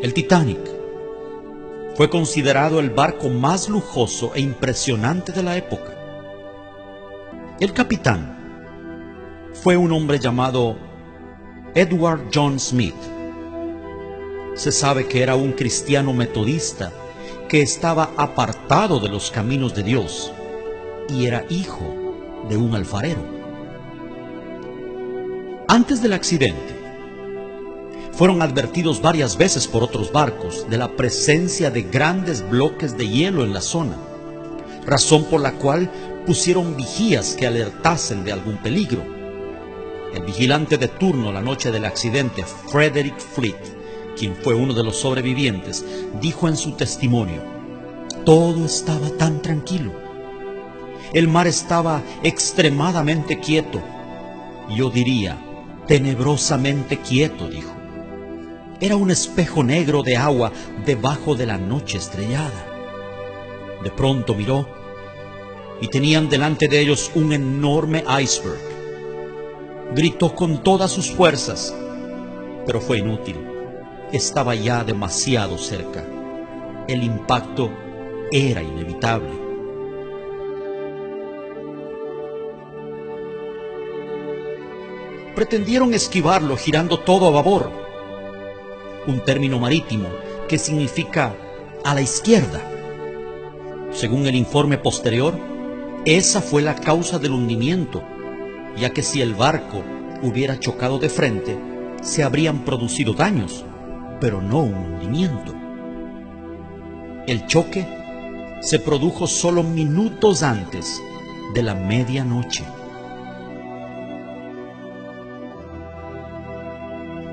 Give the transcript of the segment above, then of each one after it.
El Titanic fue considerado el barco más lujoso e impresionante de la época. El capitán fue un hombre llamado Edward John Smith. Se sabe que era un cristiano metodista que estaba apartado de los caminos de Dios y era hijo de un alfarero. Antes del accidente, fueron advertidos varias veces por otros barcos de la presencia de grandes bloques de hielo en la zona, razón por la cual pusieron vigías que alertasen de algún peligro. El vigilante de turno la noche del accidente, Frederick Fleet, quien fue uno de los sobrevivientes, dijo en su testimonio: todo estaba tan tranquilo. El mar estaba extremadamente quieto. Yo diría, tenebrosamente quieto, dijo. Era un espejo negro de agua debajo de la noche estrellada. De pronto miró y tenían delante de ellos un enorme iceberg. Gritó con todas sus fuerzas, pero fue inútil. Estaba ya demasiado cerca. El impacto era inevitable. Pretendieron esquivarlo girando todo a babor, un término marítimo que significa a la izquierda. Según el informe posterior, esa fue la causa del hundimiento, ya que si el barco hubiera chocado de frente, se habrían producido daños, pero no un hundimiento. El choque se produjo solo minutos antes de la medianoche.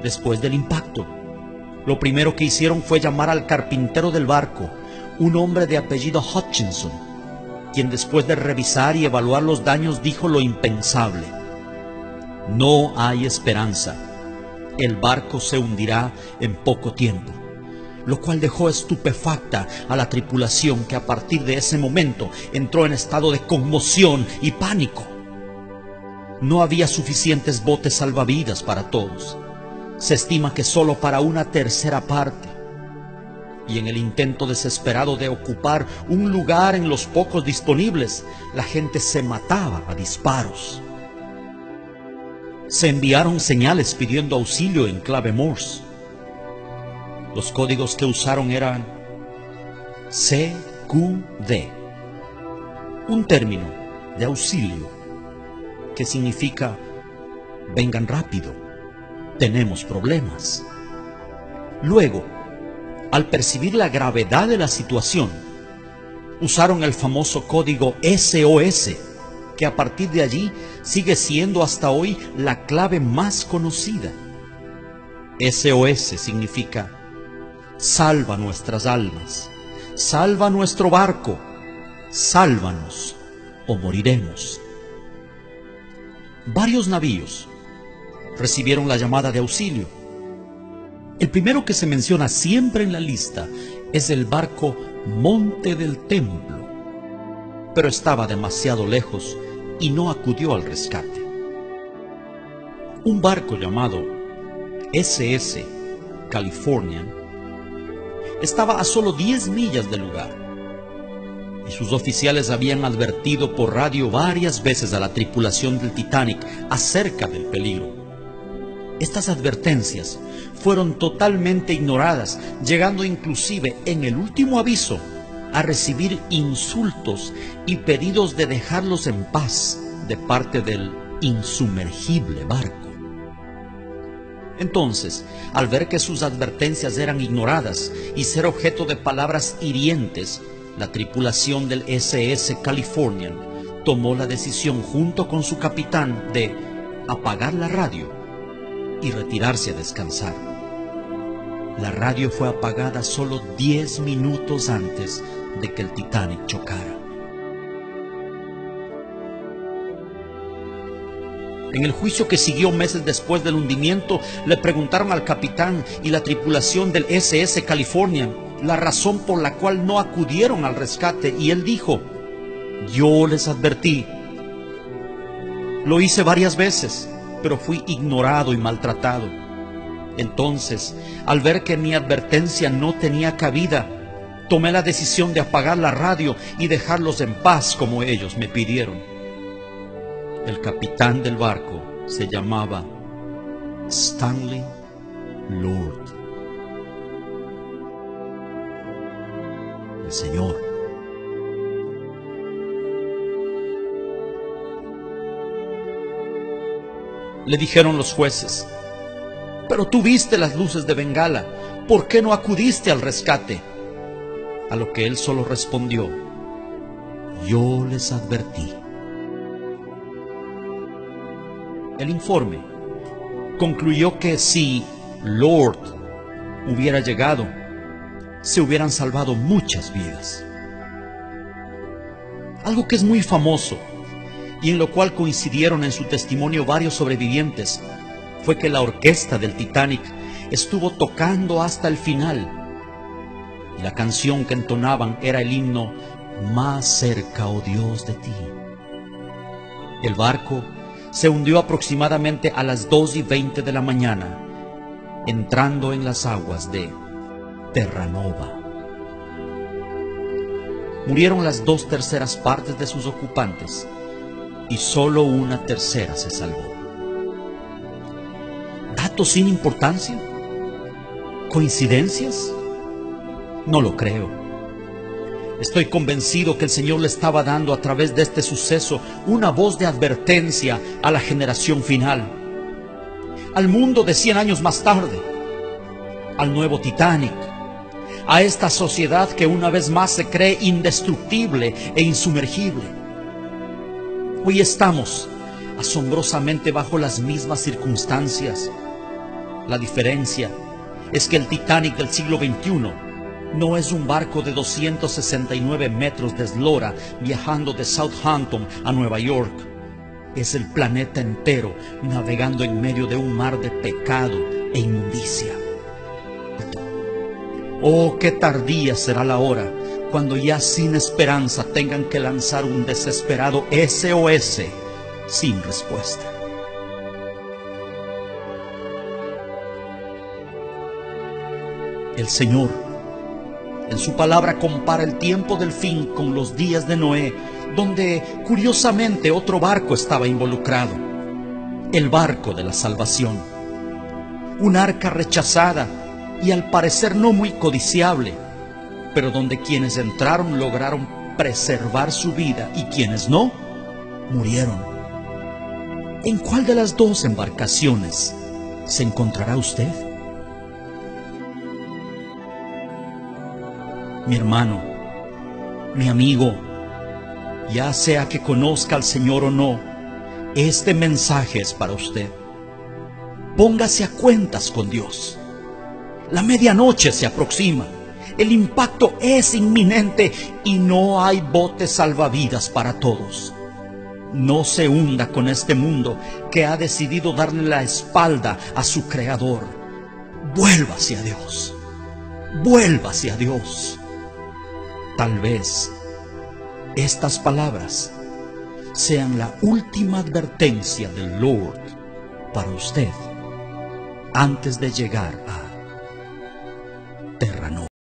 Después del impacto, lo primero que hicieron fue llamar al carpintero del barco, un hombre de apellido Hutchinson, quien después de revisar y evaluar los daños dijo lo impensable: no hay esperanza, el barco se hundirá en poco tiempo, lo cual dejó estupefacta a la tripulación, que a partir de ese momento entró en estado de conmoción y pánico. No había suficientes botes salvavidas para todos. Se estima que solo para una tercera parte. Y en el intento desesperado de ocupar un lugar en los pocos disponibles, la gente se mataba a disparos. Se enviaron señales pidiendo auxilio en clave Morse. Los códigos que usaron eran CQD, un término de auxilio que significa vengan rápido, tenemos problemas. Luego, al percibir la gravedad de la situación, usaron el famoso código SOS, que a partir de allí sigue siendo hasta hoy la clave más conocida. SOS significa salva nuestras almas, salva nuestro barco, sálvanos o moriremos. Varios navíos recibieron la llamada de auxilio. El primero que se menciona siempre en la lista es el barco Monte del Templo, pero estaba demasiado lejos y no acudió al rescate. Un barco llamado SS Californian estaba a solo 10 millas del lugar, y sus oficiales habían advertido por radio varias veces a la tripulación del Titanic acerca del peligro. Estas advertencias fueron totalmente ignoradas, llegando inclusive en el último aviso a recibir insultos y pedidos de dejarlos en paz de parte del insumergible barco. Entonces, al ver que sus advertencias eran ignoradas y ser objeto de palabras hirientes, la tripulación del SS Californian tomó la decisión junto con su capitán de apagar la radio y retirarse a descansar. La radio fue apagada solo 10 minutos antes de que el Titanic chocara. En el juicio que siguió meses después del hundimiento, le preguntaron al capitán y la tripulación del SS Californian la razón por la cual no acudieron al rescate, y él dijo: yo les advertí. Lo hice varias veces, pero fui ignorado y maltratado. Entonces, al ver que mi advertencia no tenía cabida, tomé la decisión de apagar la radio y dejarlos en paz como ellos me pidieron. El capitán del barco se llamaba Stanley Lord. El Señor. Le dijeron los jueces: pero tú viste las luces de Bengala, ¿por qué no acudiste al rescate? A lo que él solo respondió: yo les advertí. El informe concluyó que si Lord hubiera llegado, se hubieran salvado muchas vidas. Algo que es muy famoso y en lo cual coincidieron en su testimonio varios sobrevivientes fue que la orquesta del Titanic estuvo tocando hasta el final, y la canción que entonaban era el himno Más cerca, oh Dios, de ti. El barco se hundió aproximadamente a las 2:20 de la mañana, entrando en las aguas de Terranova. Murieron las 2/3 partes de sus ocupantes y solo 1/3 se salvó. ¿Datos sin importancia? ¿Coincidencias? No lo creo. Estoy convencido que el Señor le estaba dando a través de este suceso una voz de advertencia a la generación final, al mundo de 100 años más tarde, al nuevo Titanic, a esta sociedad que una vez más se cree indestructible e insumergible. Hoy estamos asombrosamente bajo las mismas circunstancias. La diferencia es que el Titanic del siglo XXI no es un barco de 269 metros de eslora viajando de Southampton a Nueva York. Es el planeta entero navegando en medio de un mar de pecado e inmundicia. Oh, qué tardía será la hora cuando ya sin esperanza tengan que lanzar un desesperado SOS sin respuesta. El Señor, en su palabra, compara el tiempo del fin con los días de Noé, donde curiosamente otro barco estaba involucrado, el barco de la salvación. Un arca rechazada y al parecer no muy codiciable, pero donde quienes entraron lograron preservar su vida y quienes no, murieron. ¿En cuál de las dos embarcaciones se encontrará usted? Mi hermano, mi amigo, ya sea que conozca al Señor o no, este mensaje es para usted. Póngase a cuentas con Dios. La medianoche se aproxima, el impacto es inminente y no hay botes salvavidas para todos. No se hunda con este mundo que ha decidido darle la espalda a su Creador. Vuélvase a Dios, vuélvase a Dios. Tal vez estas palabras sean la última advertencia del Lord para usted antes de llegar a Terranova.